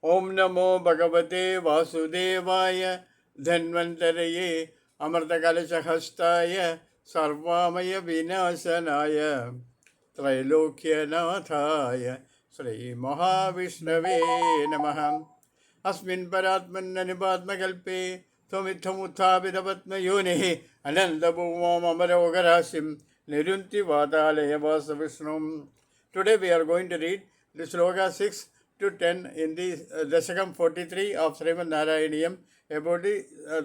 ഓം നമോ ഭഗവതേ വാസുദേവായ ധന്വന്തരയേ അമൃതകലശഹസ്തായ സർവാമയ വിനാശനായ ത്രൈലോക്യനാഥായ ശ്രീമഹാവിഷ്ണവേ നമഃ. അസ്മിൻ പരാത്മന്നനുപാത്മകൽപ്പേ ത്വമിത്തമുത്ഥാപിതപത്മയോനിഃ അനന്തഭൂമോമരോഗരാശിം നിരുന്തി വാതാലയവാസവിഷ്ണും. Today we are going to read the sloka 6 to 10 in the Dashakam 43 of Srimad Narayaniyam about the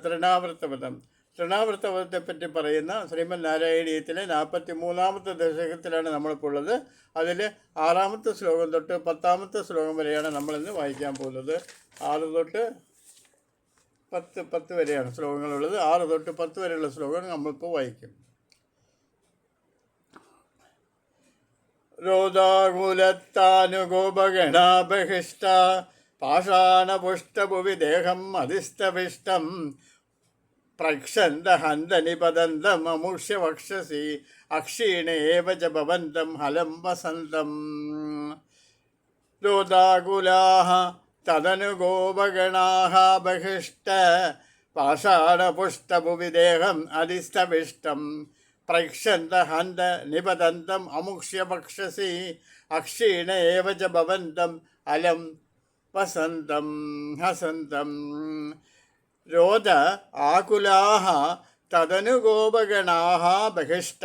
Trinavartavadam. Trinavartavadത്തെ പറ്റി പറയുന്ന ശ്രീമദ് നാരായണീയത്തിലെ 43ാമത്തെ ദശകത്തിലാണ് നമ്മളിപ്പോൾ ഉള്ളത്. അതിൽ 6ാമത്തെ ശ്ലോകം തൊട്ട് 10ാമത്തെ ശ്ലോകം വരെയാണ് നമ്മളിന്ന് വായിക്കാൻ പോകുന്നത്. 6 തൊട്ട് 10 വരെയാണ് ശ്ലോകങ്ങളുള്ളത്. 6 തൊട്ട് 10 വരെയുള്ള ശ്ലോകങ്ങൾ നമ്മളിപ്പോൾ വായിക്കും. रोदाकुलत्तानुगोपगणाबहिष्ट पाषाणपुष्टभुविदेहम् अधिस्तविष्टं प्रक्षन्दहन्तनिपतन्तममुष्य वक्षसि अक्षीणे एव च भवन्तं हलं वसन्तं. रोदाकुलाः तदनुगोपगणाः बहिष्ट पाषाणपुष्टभुविदेहम् अधिस्तविष्टं പ്രക്ഷന്തഹന്ത നിപതന്തം അമുക്ഷ്യ ഭക്ഷസി അക്ഷീണ ഏവ ച ഭവന്തം അലം വസന്തം ഹസന്തം. രോദ ആകുലാഹ തദനുഗോപഗണാഹ ബഹിഷ്ട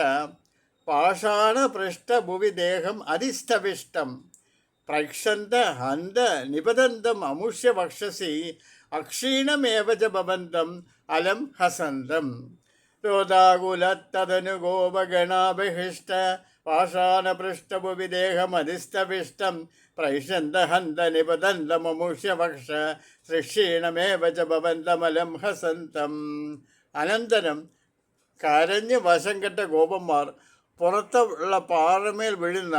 പാഷാണപൃഷ്ടഭുവിദേഹം അധിസ്ഥവിഷ്ടം പ്രക്ഷന്ത ഹന്ത നിപതന്തം അമുഷ്യ ഭക്ഷസി അക്ഷീണമേവ ച ഭവന്തം അലം ഹസന്തം. रोदाकुलत्तदनुगोपगणाबहिष्ट पाषाणपृष्ठभुविदेहमधिस्थविष्टं प्रैषन्तहन्तनिपतन्तममुष्यभक्ष സൃക്ഷീണമേവ ച ഭവന്തമലം ഹസന്തം. അനന്തരം കരഞ്ഞ് വശം കെട്ട ഗോപന്മാർ പുറത്തുള്ള പാറമേൽ വീഴുന്ന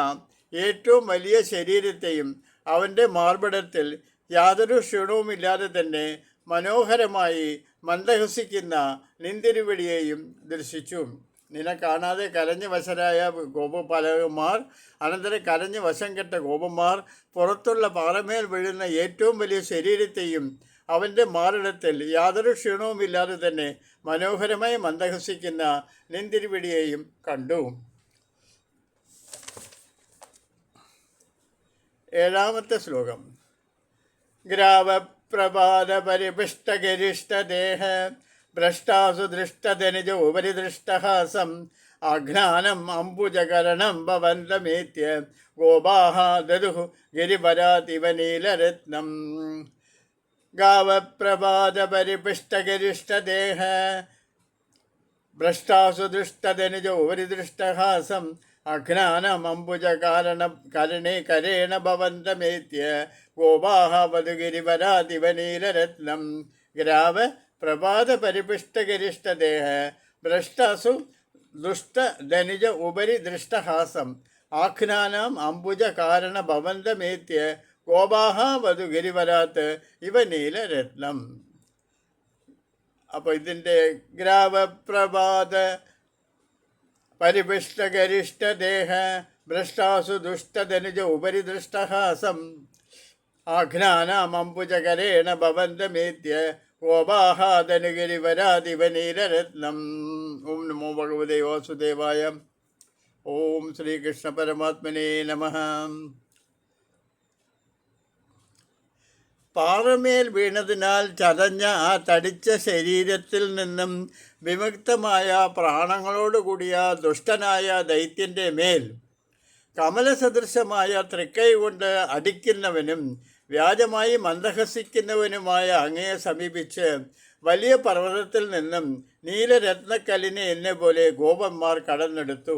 ഏറ്റവും വലിയ ശരീരത്തെയും അവൻ്റെ മാർബിടത്തിൽ യാതൊരു ക്ഷീണവുമില്ലാതെ തന്നെ മനോഹരമായി മന്ദഹസിക്കുന്ന നിന്തിരുവടിയെയും ദർശിച്ചു. നിന്നെ കാണാതെ കരഞ്ഞു വശരായ ഗോപപാലകന്മാർ, അനന്തരം കരഞ്ഞു വശം കെട്ട ഗോപന്മാർ പുറത്തുള്ള പാറമേൽ വീഴുന്ന ഏറ്റവും വലിയ ശരീരത്തെയും അവൻ്റെ മാറിടത്തിൽ യാതൊരു ക്ഷീണവുമില്ലാതെ തന്നെ മനോഹരമായി മന്ദഹസിക്കുന്ന നിന്തിരുവടിയെയും കണ്ടു. 7ാമത്തെ ശ്ലോകം. ഗ്രാവപ്രഭാതപരിപിഷ്ടഗരിഷ്ടദേഹ ഭ്രഷ്ടാസു ദൃഷ്ടധനുജ ഉപരിദൃഷ്ടഹാസം ആഘ്നാനം അംബുജകരണം ഭവന്തമേത്യ ഗോപാഹ ദദുഃ ഗിരിപരാതിവ നീലരത്നം. ഗാവപ്രഭാതപരിപിഷ്ടഗരിഷ്ടദേഹ ഭ്രഷ്ടാസു ദൃഷ്ടധനുജ ഉപരിദൃഷ്ടഹാസം അഘ്നാനം അംബുജകരണേ കരേണ ഭവന്തമേത്യ ഗോപാഹ വധുഗിരിവരാതിവ നീലരത്നം. ഗ്രാവ പ്രഭാത പരിപിഷ്ടഗരിഷ്ടദേഹ ഭ്രഷ്ടാസു ദുഷ്ടധനുജ ഉപരി ദൃഷ്ടഹാസം ആഖ്നാനാം അംബുജ കാരണ ഭവന്തമേത്യ ഗോപാഹ വധുഗിരിവരാത്ത് ഇവ നീലരത്നം. അപ്പോൾ ഇതിൻ്റെ ഗ്രാവപ്രഭാത പരിപിഷ്ടഗരിഷ്ടദേഹ ഭ്രഷ്ടാസു ദുഷ്ടധനുജ ഉപരി ദൃഷ്ടഹാസം ആഘ്നാനാമംബുജകരേണ ഭവന്തമേത്യ ഗോപാഹാധനുഗിരിവരാതിവ നീലരത്നം. ഓം നമോ ഭഗവതേ വാസുദേവായ. ഓം ശ്രീകൃഷ്ണ പരമാത്മനേ നമഃ. പാറമേൽ വീണതിനാൽ ചതഞ്ഞ ആ തടിച്ച ശരീരത്തിൽ നിന്നും വിമുക്തമായ പ്രാണങ്ങളോടുകൂടിയ ദുഷ്ടനായ ദൈത്യൻ്റെ മേൽ കമലസദൃശമായ തൃക്കൈ കൊണ്ട് അടിക്കുന്നവനും വ്യാജമായി മന്ദഹസിക്കുന്നവനുമായ അങ്ങയെ സമീപിച്ച് വലിയ പർവ്വതത്തിൽ നിന്നും നീലരത്നക്കല്ലിനെ എന്നെ പോലെ ഗോപന്മാർ കടന്നെടുത്തു.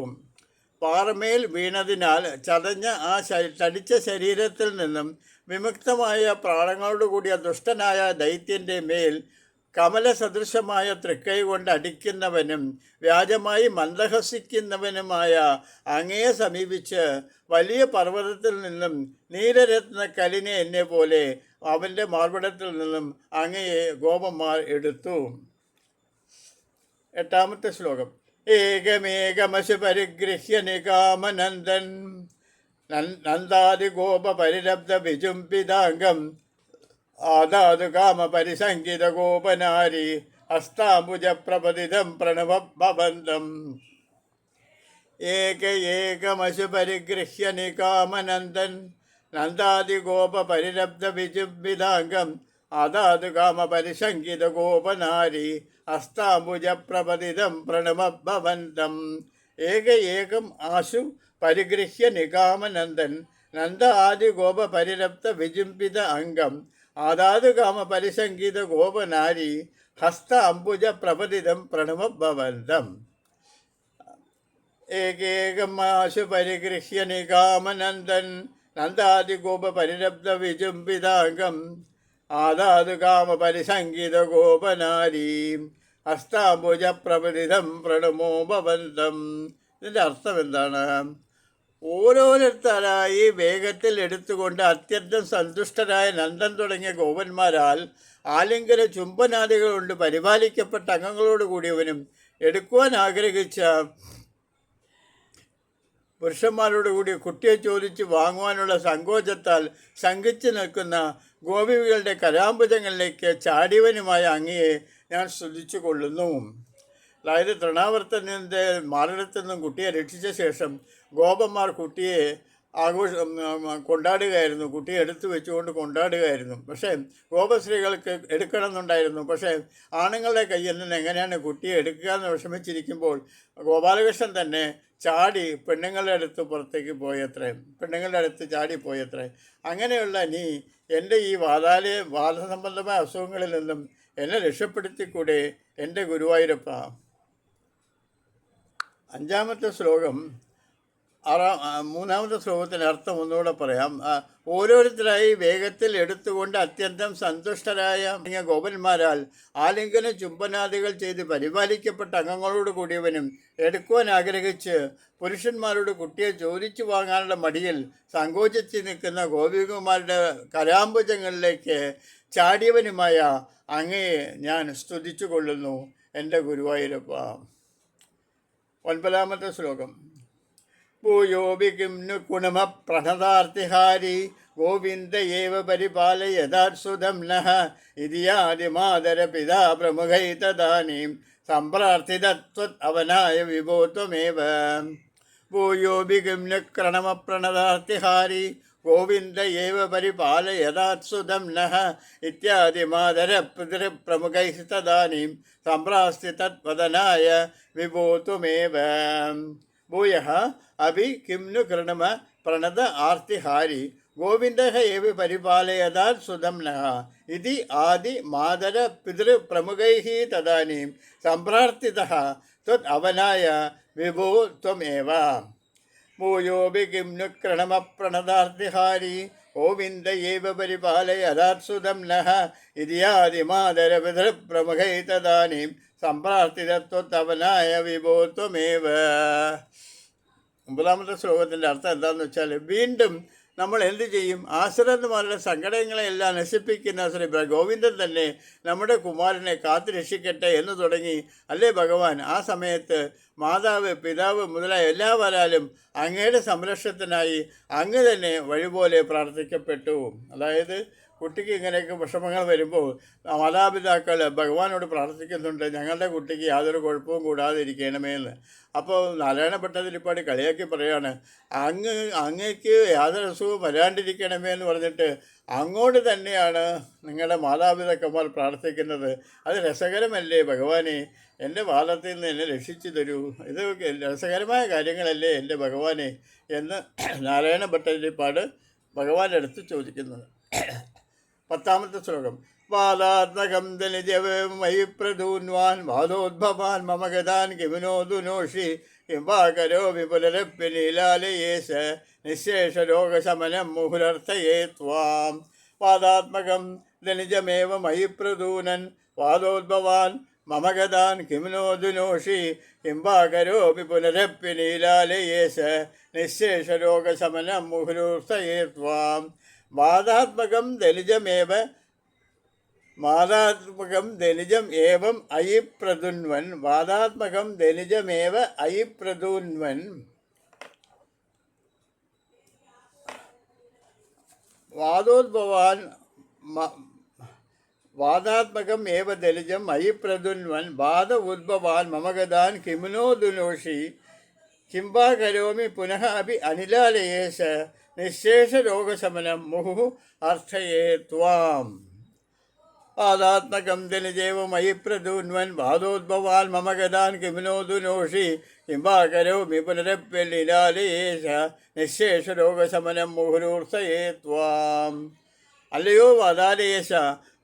പാറമേൽ വീണതിനാൽ ചതഞ്ഞ ആ തടിച്ച ശരീരത്തിൽ നിന്നും വിമുക്തമായ പ്രാണങ്ങളോടുകൂടിയ ദുഷ്ടനായ ദൈത്യൻ്റെ മേൽ കമലസദൃശമായ തൃക്കൈ കൊണ്ട് അടിക്കുന്നവനും വ്യാജമായി മന്ദഹസിക്കുന്നവനുമായ അങ്ങയെ സമീപിച്ച് വലിയ പർവ്വതത്തിൽ നിന്നും നീലരത്നക്കല്ലിനെ എന്നെ പോലെ അവൻ്റെ മാർബിടത്തിൽ നിന്നും അങ്ങയെ ഗോപന്മാർ എടുത്തു. 8ാമത്തെ ശ്ലോകം. ഏകമേകമശു പരിഗൃഹ്യ നികാമനന്ദൻ നന്ദാദിഗോപരിരബ്ധവിജുംബിതാംഗം ആദാതു കാമപരിസംഗിതഗോപനാരി ഹസ്താംബുജപ്രപതിതം പ്രണവഭവന്തം ഏകമശുപരിഗൃഹ്യ നികാമനന്ദൻ നന്ദാദിഗോപരിരബ്ധവിജുംബിതാംഗം ആദാതു കാമപരിസംഗിതഗോപനാരി ഹസ്താംബുജപ്രപതിതം പ്രണവഭവന്തം ഏകം ആശു പരിഗൃഹ്യ നികാമനന്ദൻ നന്ദ ആദി ഗോപ പരിരപ്ത വിജുംബിത അംഗം ആദാതു കാമ പരിസംഗീത ഗോപനാരി ഹസ്ത അംബുജ പ്രപതിതം പ്രണവഭവന്തം ഏകം ആശു പരിഗൃഹ്യ നികാമനന്ദൻ നന്ദാദി ഗോപ പരിരബ്ധ വിജുംബിതാംഗം ആദാതു കാമ പരിസംഗീത ഗോപനാരി ഹസ്താംബുജ പ്രപതിതം പ്രണമോ ഭവന്തം. ഇതിൻ്റെ അർത്ഥം എന്താണ്? ഓരോരുത്തരായി വേഗത്തിൽ എടുത്തുകൊണ്ട് അത്യന്തം സന്തുഷ്ടരായ നന്ദൻ തുടങ്ങിയ ഗോപന്മാരാൽ ആലിംഗന ചുംബനാദികൾ കൊണ്ട് പരിപാലിക്കപ്പെട്ട അംഗങ്ങളോട് കൂടിയവനും എടുക്കുവാൻ ആഗ്രഹിച്ച പുരുഷന്മാരോട് കൂടി കുട്ടിയെ ചോദിച്ച് വാങ്ങുവാനുള്ള സങ്കോചത്താൽ ശങ്കിച്ചു നിൽക്കുന്ന ഗോപികളുടെ കരാമ്പുജങ്ങളിലേക്ക് ചാടിയവനുമായ അങ്ങയെ ഞാൻ സ്തുതിച്ചു കൊള്ളുന്നു. അതായത് തൃണാവർത്തനൻ്റെ മാറിടത്തു നിന്നും കുട്ടിയെ രക്ഷിച്ച ശേഷം ഗോപന്മാർ കുട്ടിയെ കൊണ്ടാടുകയായിരുന്നു, കുട്ടിയെ എടുത്തു വെച്ചുകൊണ്ട് കൊണ്ടാടുകയായിരുന്നു. പക്ഷേ ഗോപസ്ത്രീകൾക്ക് എടുക്കണം എന്നുണ്ടായിരുന്നു. പക്ഷേ ആണുങ്ങളുടെ കയ്യിൽ നിന്ന് എങ്ങനെയാണ് കുട്ടിയെ എടുക്കുക എന്ന് വിഷമിച്ചിരിക്കുമ്പോൾ ഗോപാലകൃഷ്ണൻ തന്നെ ചാടി പെണ്ണുങ്ങളുടെ അടുത്ത് പുറത്തേക്ക് പോയത്രേ, പെണ്ണുങ്ങളുടെ അടുത്ത് ചാടി പോയത്രേ. അങ്ങനെയുള്ള നീ എൻ്റെ ഈ വാദസംബന്ധമായ അസുഖങ്ങളിൽ നിന്നും എന്നെ രക്ഷപ്പെടുത്തിക്കൂടെ എൻ്റെ ഗുരുവായൂരപ്പ. അഞ്ചാമത്തെ ശ്ലോകം മൂന്നാമത്തെ ശ്ലോകത്തിൻ്റെ അർത്ഥം ഒന്നുകൂടെ പറയാം. ഓരോരുത്തരായി വേഗത്തിൽ എടുത്തുകൊണ്ട് അത്യന്തം സന്തുഷ്ടരായ ഗോപന്മാരാൽ ആലിംഗന ചുംബനാദികൾ ചെയ്ത് പരിപാലിക്കപ്പെട്ട അംഗങ്ങളോട് കൂടിയവനും എടുക്കുവാൻ ആഗ്രഹിച്ച് പുരുഷന്മാരോട് കുട്ടിയെ ചോദിച്ചു വാങ്ങാനുള്ള മടിയിൽ സങ്കോചിച്ച് നിൽക്കുന്ന ഗോപികുമാരുടെ കരാമ്പുജങ്ങളിലേക്ക് ചാടിയവനുമായ അങ്ങയെ ഞാൻ സ്തുതിച്ചു കൊള്ളുന്നു എൻ്റെ ഗുരുവായൂരപ്പ. ഒൻപതാമത്തെ ശ്ലോകം. ഭൂയോപി കിം नु गुणमः प्रणदार्तिहारी गोविन्द एव परिपालयदात्सुदं नः इति यादिमादरपिता प्रमुखै तदानीं सम्प्रार्थितत्वत् अवनाय विभो त्वमेव. भूयोपि किं नु गुणमः प्रणदार्तिहारी गोविन्द एव परिपालयदात्सुदं नः इत्यादिमादरपितृप्रमुखैः तदानीं सम्प्रार्थितत्वदनाय विभो त्वमेव. भूयः अभि किं नु कृणम प्रणद आर्तिहारी गोविन्दः एव परिपालयदात् सुदं नः इति आदि मादर पितृप्रमुखैः तदानीं सम्प्रार्थितः त्वत् अवनाय विभो त्वमेव. भूयोऽपि किं नु कृणम प्रणदार्तिहारी गोविन्द एव परिपालयदात् सुदं नः इति आदि मादर पितृप्रमुखैः तदानीं सम्प्रार्थितत्वत् विभो त्वमेव. ഒമ്പതാമത്തെ ശ്ലോകത്തിൻ്റെ അർത്ഥം എന്താണെന്ന് വെച്ചാൽ, വീണ്ടും നമ്മൾ എന്ത് ചെയ്യും? ആശ്രിതന്മാരുടെ സങ്കടങ്ങളെല്ലാം നശിപ്പിക്കുന്ന ശ്രീ ഗോവിന്ദൻ തന്നെ നമ്മുടെ കുമാരനെ കാത്തു രക്ഷിക്കട്ടെ എന്ന് തുടങ്ങി അല്ലേ ഭഗവാൻ ആ സമയത്ത് മാതാവ് പിതാവ് മുതലായ എല്ലാവരാലും അങ്ങയുടെ സംരക്ഷണത്തിനായി അങ്ങ് തന്നെ വഴിപോലെ പ്രാർത്ഥിക്കപ്പെട്ടു. അതായത് കുട്ടിക്ക് ഇങ്ങനെയൊക്കെ വിഷമങ്ങൾ വരുമ്പോൾ മാതാപിതാക്കൾ ഭഗവാനോട് പ്രാർത്ഥിക്കുന്നുണ്ട്, ഞങ്ങളുടെ കുട്ടിക്ക് യാതൊരു കുഴപ്പവും കൂടാതെ ഇരിക്കണമേ എന്ന്. അപ്പോൾ നാരായണ ഭട്ടതിരിപ്പാട് കളിയാക്കി പറയാണ്, അങ്ങേക്ക് യാതൊരു അസുഖവും വരാണ്ടിരിക്കണമേ എന്ന് പറഞ്ഞിട്ട് അങ്ങോട്ട് തന്നെയാണ് നിങ്ങളുടെ മാതാപിതാക്കന്മാർ പ്രാർത്ഥിക്കുന്നത്. അത് രസകരമല്ലേ ഭഗവാനെ? എൻ്റെ വാദത്തിൽ നിന്ന് എന്നെ രക്ഷിച്ചു തരൂ, ഇത് രസകരമായ കാര്യങ്ങളല്ലേ എൻ്റെ ഭഗവാനെ എന്ന് നാരായണ ഭട്ടതിരിപ്പാട് ഭഗവാന്റെ അടുത്ത് ചോദിക്കുന്നത്. പത്താമത്തെ ശ്ലോകം. വാദാത്മകം ധനിജമയി പ്രദൂൻവാൻ വാദോദ്ഭവാൻ മമ ഗതാൻ കിമിനോദുനോഷി കിംവാകരോ വിപുലരപ്പിനീലാലയേശ നിശേഷ രോഗശമനം മുഹുരർത്ഥയേ ത്വാം. വാദാത്മകം ധനിജമേവ മയി പ്രദൂനൻ വാദോദ്ഭവാൻ മമ ഗതാൻ കിമിനോദുനോഷി കിംവാകരോപി പുനരപ്പിനീലാലയേശ നിശേഷ രോഗശമനം മുഹുരർത്ഥയേ ത്വാം. വാദാത്മകം ധനിജം ഏവം അയി പ്രദുൻവൻ. വാദാത്മകം ധനിജമേവ അയി പ്രദുൻവൻ. വാദോദ്ഭവാൻ വാദാത്മകം ഏവ ദലിജം മയി പ്രദുന്വൻ വാദ ഉദ്ഭവാൻ മമഗതാൻ കിമുനോ ദുനോഷി കിംബാ കരോമി പുനഃ അപി അനിലാലയേശ നിശേഷ രോഗശമനം മുഹു അർത്ഥയേ ത്വാം. വാദാത്മകം ദലിജേവ മയി പ്രദുന്വൻ വാദോദ്ഭവാൻ മമഗതാൻ കിമുനോ ദുനോഷി കിംബാ കരോമി പുനരപ്യനിലാലയേശ നിശേഷ രോഗശമനം മുഹുരൂർത്തയേ ത്വാം. അല്ലയോ വാദാലയേശ,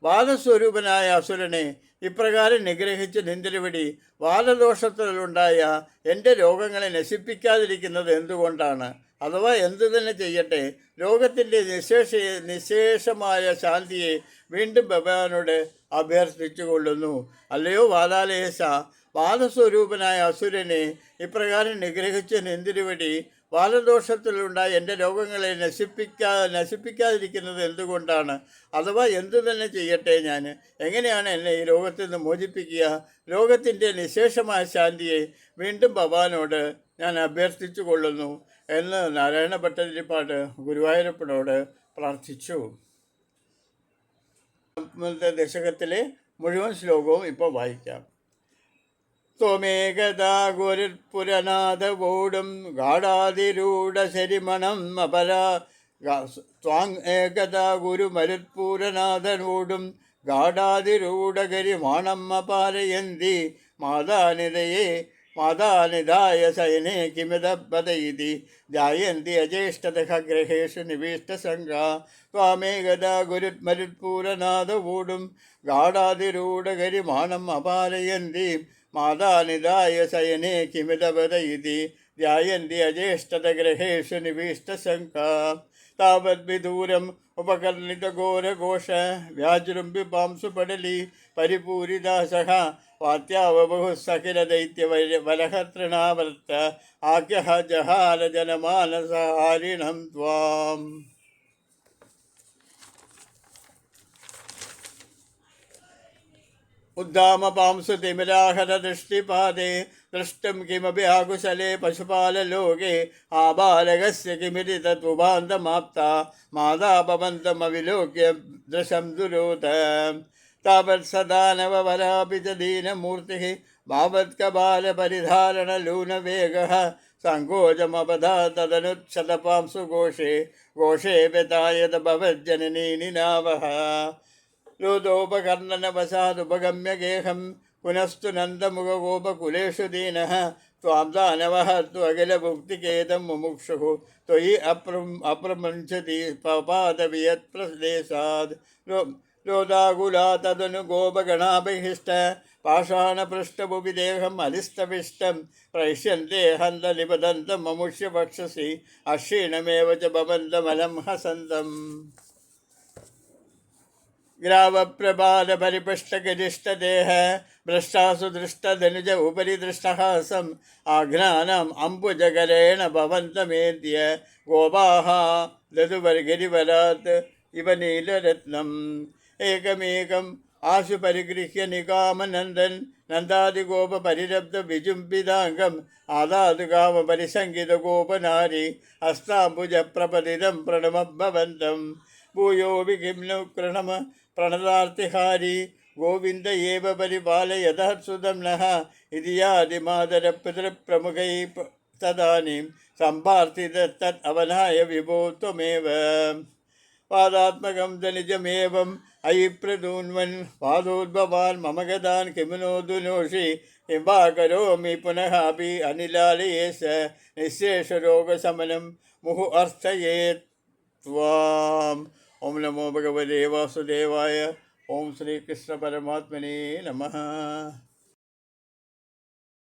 വാദസ്വരൂപനായ അസുരനെ ഇപ്രകാരം നിഗ്രഹിച്ച് നിന്തിരുവിടി. വാദദോഷത്തിലുണ്ടായ എൻ്റെ രോഗങ്ങളെ നശിപ്പിക്കാതിരിക്കുന്നത് എന്തുകൊണ്ടാണ്? അഥവാ എന്തു തന്നെ ചെയ്യട്ടെ, ലോകത്തിൻ്റെ നിശേഷമായ ശാന്തിയെ വീണ്ടും ഭഗവാനോട് അഭ്യർത്ഥിച്ചു കൊള്ളുന്നു. അല്ലയോ വാദാലയേശ, വാദസ്വരൂപനായ അസുരനെ ഇപ്രകാരം നിഗ്രഹിച്ച് നിന്തിരുവിടി. വാദദോഷത്തിലുണ്ടായ എൻ്റെ രോഗങ്ങളെ നശിപ്പിക്കാതിരിക്കുന്നത് എന്തുകൊണ്ടാണ്? അഥവാ എന്തു തന്നെ ചെയ്യട്ടെ, ഞാൻ എങ്ങനെയാണ് എന്നെ ഈ രോഗത്തിൽ നിന്ന് മോചിപ്പിക്കുക? ലോകത്തിൻ്റെ നിശേഷമായ ശാന്തിയെ വീണ്ടും ഭഗവാനോട് ഞാൻ അഭ്യർത്ഥിച്ചു കൊള്ളുന്നു എന്ന് നാരായണ ഭട്ടതിരിപ്പാട് ഗുരുവായൂരപ്പനോട് പ്രാർത്ഥിച്ചു. ദശകത്തിലെ മുഴുവൻ ശ്ലോകവും ഇപ്പോൾ വായിക്കാം. ത്വമേകദാ ഗുരുപുരനാഥവോടും ഗാഢാതിരൂഢശരിമണം അപരാ ത്വാങ് ഏകദാ ഗുരുമരുത്പൂരനാഥനോടും ഗാഢാതിരൂഢകരിമാണം അപാരയന്തി മാതാനിതയേ മാതാനിധായ സൈനേ കിമിതപതയിതി ധ്യായന്തി അജേഷ്ടതഗ്രഹേഷു നിവിഷ്ടസംഗാ. ത്വാമേകദാ ഗുരുമരുത്പൂരനാഥവോടും ഗാഢാതിരൂഢകരിമാണം അപാരയന്തി മാതാനിധായ സയനേ കിമിതപതയിതി ധ്യായന്തി അജേഷ്ടതഗ്രഹേഷു നിവിഷ്ടശങ്കാ. താവദ്വിദൂരം ഉപകർണിതഘോരഘോഷ വ്യാജൃംബിപാംസുപടലി പരിപൂരിതാസഹ വാത്യാവബഹുസഖിലദൈത്യവലഹതൃണാവർത്ത ആഖ്യഃ ജഹാല ജനമാനസഹാരിണം ത്വാം. ഉദ്ദാമപാംസു തിമിരാഹരദൃഷ്ടിപാദേ ദൃഷ്ടം കിമപി ആകുശലേ പശുപാലലോകേ ആബാലകസ്യ കിമിതി തത്വുപാന്തമാപ്ത മാതാപമന്തമവിലോക്യ ദൃശം ദുരോത. താവത്സദാനവവരാപി ച ദീനമൂർത്തിഃ ഭാവത്കപാലപരിധാരണലൂനവേഗഃ സങ്കോചമപധാ തദനുച്ഛതപാംസു ഘോഷേ ഘോഷേ വ്യതായത ഭവജ്ജനനീ നിനാവഃ. ലോദോപകർണനവശാദുപഗമ്യ ഗേഹം പുനസ്തു നന്ദമുഖഗോപകുലേഷു ദീനഃ ത്വാം ദാനവഃ ത്വഖിലഭുക്തികേതം മുമുക്ഷുഃ ത്വയി അപ്രമുഞ്ചതി പപാദവിയത്പ്രദേശാദ്. ലോദാകുലാ തദനു ഗോപഗണാഭിഹിഷ്ട പാഷാണപൃഷ്ടഭുവിദേഹം അലിസ്തവിഷ്ടം പ്രൈഷ്യന്തേ ഹന്തലിപദന്തം മമുഷ്യ വക്ഷസി അക്ഷീണമേവ ച ഭവന്തമലം ഹസന്തം. ഗ്രാവപ്രപാലപരിപുഷ്ടഗരിഷ്ടദേഹ ഭ്രഷ്ടാസു ദൃഷ്ടധനുജ ഉപരി ദൃഷ്ടഹാസം ആഘ്നാനം അംബുജകരേണ ഭവന്തമേദ്യ ഗോപാഹ ദതുവർഗിരിവരാത് ഇവ നീലരത്നം. ഏകമേകം ആശു പരിഗൃഹ്യ നികാമനന്ദൻ നന്ദാദിഗോപരിരബ്ധ വിജുംബിതാംഗം ആദാതു കാമപരിസംഗിത ഗോപനാരി ഹസ്താംബുജപ്രപതിതം പ്രണമഭവന്തം. ഭൂയോ വികിംനു പ്രണമ പ്രണതാർത്തിഹാരി ഗോവിന്ദ ഏവ പരിപാലയതഃസുതം നഃ ഇതി യാദിമാതരപിതൃപ്രമുഖൈ തദാനീം സമ്പാർത്തിത തത് അവനായ വിഭോ ത്വമേവ. വാദാത്മകം ധനിജമേവം അയി പ്രദൂന്വൻ വാദോദ്ഭവാൻ മമ ഗതാൻ കിമുനോ ദുനോഷി കിംവാ കരോമി പുനഃ അപി അനിലാലയേശ നിശേഷ രോഗശമനം മുഹു അർത്ഥയേ ത്വാം. ഓം നമോ ഭഗവതേ വാസുദേവായ. ഓം ശ്രീകൃഷ്ണ പരമാത്മനേ നമഃ.